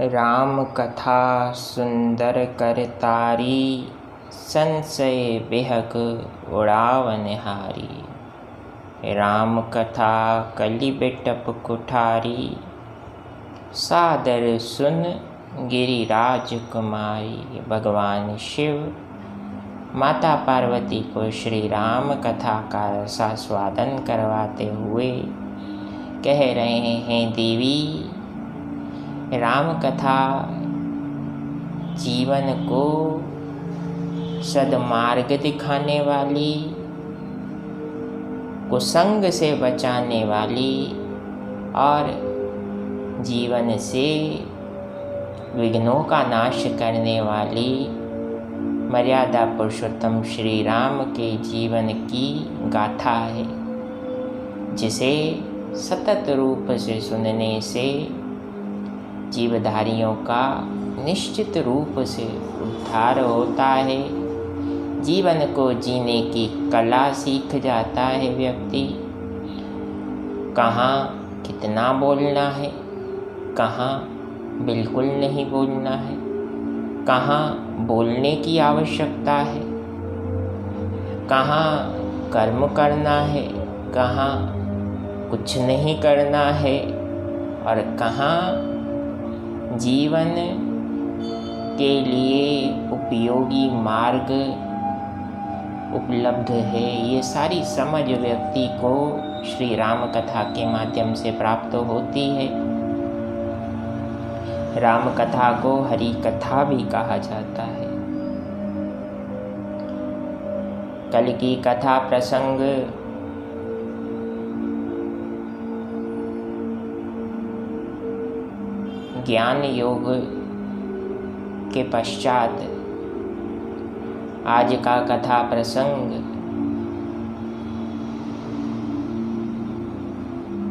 राम कथा सुंदर कर तारी, संशय बिहक उड़ावनहारी। राम कथा कलि बिटप कुठारी, सादर सुन गिरिराज कुमारी। भगवान शिव माता पार्वती को श्री राम कथा का रसास्वादन करवाते हुए कह रहे हैं, देवी राम कथा जीवन को सद्मार्ग दिखाने वाली, कुसंग से बचाने वाली और जीवन से विघ्नों का नाश करने वाली मर्यादा पुरुषोत्तम श्री राम के जीवन की गाथा है, जिसे सतत रूप से सुनने से जीवधारियों का निश्चित रूप से उद्धार होता है। जीवन को जीने की कला सीख जाता है व्यक्ति। कहाँ कितना बोलना है, कहाँ बिल्कुल नहीं बोलना है, कहाँ बोलने की आवश्यकता है, कहाँ कर्म करना है, कहाँ कुछ नहीं करना है और कहाँ जीवन के लिए उपयोगी मार्ग उपलब्ध है। ये सारी समझ व्यक्ति को श्री राम कथा के माध्यम से प्राप्त होती है। राम कथा को हरि कथा भी कहा जाता है। कल की कथा प्रसंग ज्ञान योग के पश्चात आज का कथा प्रसंग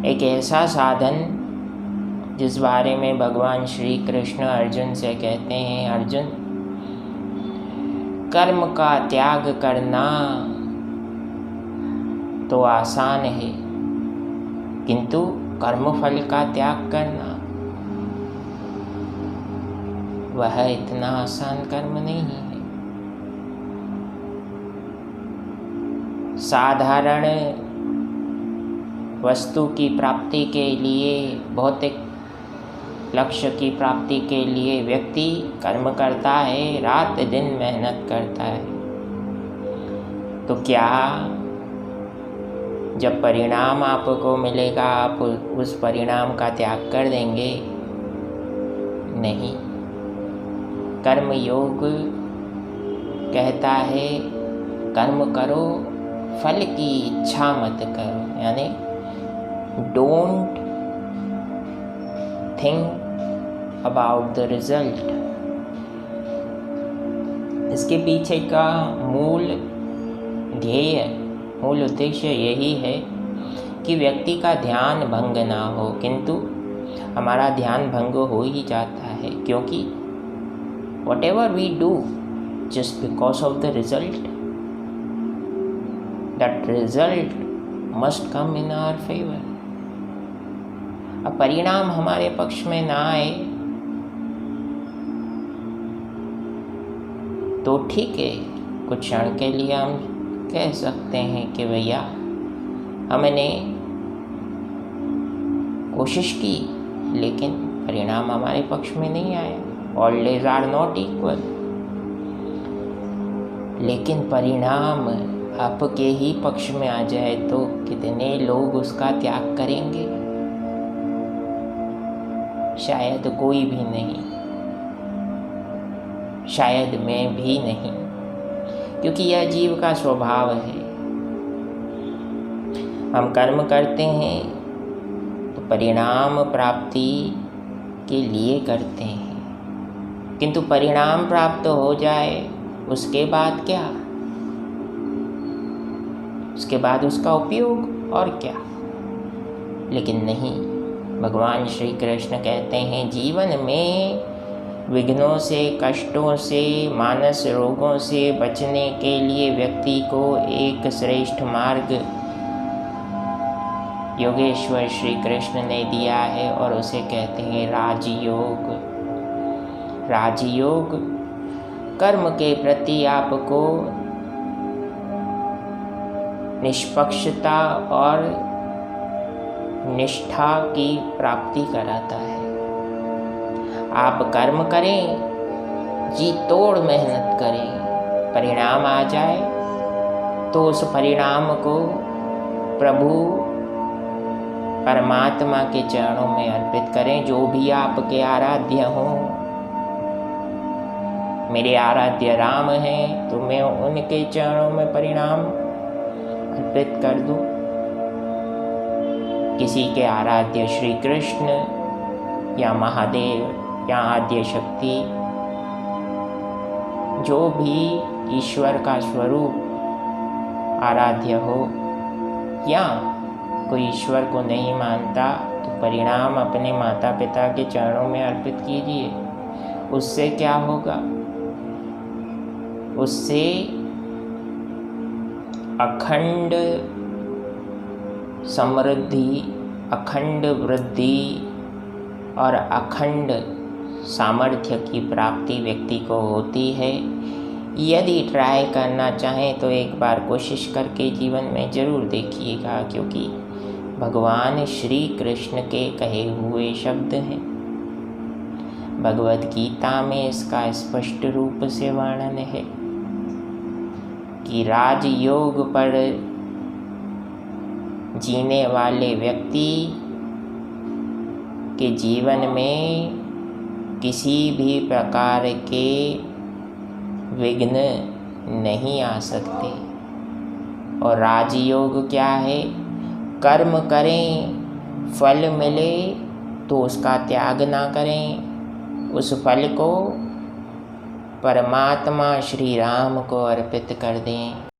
एक ऐसा साधन जिस बारे में भगवान श्री कृष्ण अर्जुन से कहते हैं, अर्जुन कर्म का त्याग करना तो आसान है, किंतु कर्मफल का त्याग करना वह इतना आसान कर्म नहीं है। साधारण वस्तु की प्राप्ति के लिए, भौतिक लक्ष्य की प्राप्ति के लिए व्यक्ति कर्म करता है, रात दिन मेहनत करता है, तो क्या जब परिणाम आपको मिलेगा आप उस परिणाम का त्याग कर देंगे? नहीं। कर्म योग कहता है कर्म करो, फल की इच्छा मत करो, यानी don't think about the result. इसके पीछे का मूल ध्येय, मूल उद्देश्य यही है कि व्यक्ति का ध्यान भंग ना हो, किंतु हमारा ध्यान भंग हो ही जाता है, क्योंकि whatever we do just because of the result, that result must come in our favor. अब परिणाम हमारे पक्ष में ना आए तो ठीक है, कुछ क्षण के लिए हम कह सकते हैं कि भैया हमने कोशिश की लेकिन परिणाम हमारे पक्ष में नहीं आया। All days are not equal। लेकिन परिणाम आपके ही पक्ष में आ जाए तो कितने लोग उसका त्याग करेंगे? शायद कोई भी नहीं, शायद मैं भी नहीं, क्योंकि यह जीव का स्वभाव है। हम कर्म करते हैं तो परिणाम प्राप्ति के लिए करते हैं, किंतु परिणाम प्राप्त हो जाए उसके बाद क्या? उसके बाद उसका उपयोग और क्या? लेकिन नहीं, भगवान श्री कृष्ण कहते हैं जीवन में विघ्नों से, कष्टों से, मानस रोगों से बचने के लिए व्यक्ति को एक श्रेष्ठ मार्ग योगेश्वर श्री कृष्ण ने दिया है और उसे कहते हैं राजयोग। राजयोग कर्म के प्रति आपको निष्पक्षता और निष्ठा की प्राप्ति कराता है। आप कर्म करें, जी तोड़ मेहनत करें, परिणाम आ जाए तो उस परिणाम को प्रभु परमात्मा के चरणों में अर्पित करें। जो भी आपके आराध्य हों, मेरे आराध्य राम हैं तो मैं उनके चरणों में परिणाम अर्पित कर दूं। किसी के आराध्य श्री कृष्ण या महादेव या आद्य शक्ति, जो भी ईश्वर का स्वरूप आराध्य हो, या कोई ईश्वर को नहीं मानता तो परिणाम अपने माता पिता के चरणों में अर्पित कीजिए। उससे क्या होगा? उससे अखंड समृद्धि, अखंड वृद्धि और अखंड सामर्थ्य की प्राप्ति व्यक्ति को होती है। यदि ट्राई करना चाहें तो एक बार कोशिश करके जीवन में ज़रूर देखिएगा, क्योंकि भगवान श्री कृष्ण के कहे हुए शब्द हैं। भगवद गीता में इसका स्पष्ट रूप से वर्णन है कि राजयोग पर जीने वाले व्यक्ति के जीवन में किसी भी प्रकार के विघ्न नहीं आ सकते। और राजयोग क्या है? कर्म करें, फल मिले तो उसका त्याग ना करें, उस फल को परमात्मा श्री राम को अर्पित कर दें।